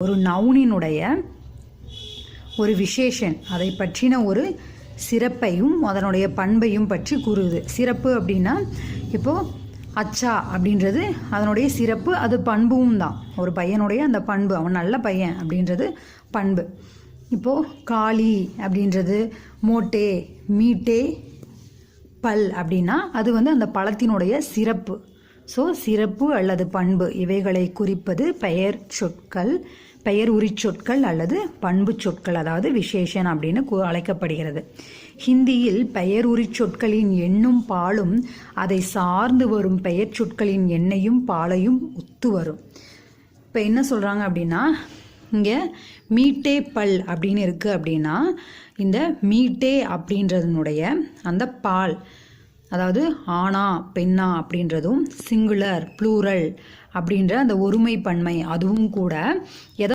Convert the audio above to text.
ஒரு நவுனினுடைய ஒரு விசேஷன், அதை பற்றின ஒரு சிறப்பையும் அதனுடைய பண்பையும் பற்றி கூறுது. சிறப்பு அப்படின்னா இப்போது அச்சா அப்படின்றது அதனுடைய சிறப்பு, அது பண்பும் தான். ஒரு பையனுடைய அந்த பண்பு, அவன் நல்ல பையன் அப்படின்றது பண்பு. இப்போது காளி அப்படின்றது மோட்டே மீட்டே பல் அப்படின்னா அது அந்த பழத்தினுடைய சிறப்பு. ஸோ சிறப்பு அல்லது பண்பு இவைகளை குறிப்பது பெயர் சொற்கள், பெயர் உரிச்சொற்கள் அல்லது பண்பு சொற்கள், அதாவது விசேஷன் அப்படின்னு அழைக்கப்படுகிறது. ஹிந்தியில் பெயர் உரிச்சொற்களின் எண்ணும் பாலும் அதை சார்ந்து வரும் பெயர் சொற்களின் எண்ணையும் பாலையும் ஒத்து வரும். இப்போ என்ன சொல்கிறாங்க அப்படின்னா, இங்கே மீட்டே பல் அப்படின்னு இருக்குது அப்படின்னா இந்த மீட்டே அப்படின்றதுனுடைய அந்த பால், அதாவது ஆணா பெண்ணா அப்படின்றதும் சிங்குலர் ப்ளூரல் அப்படின்ற அந்த ஒருமை பன்மை அதுவும் கூட எதை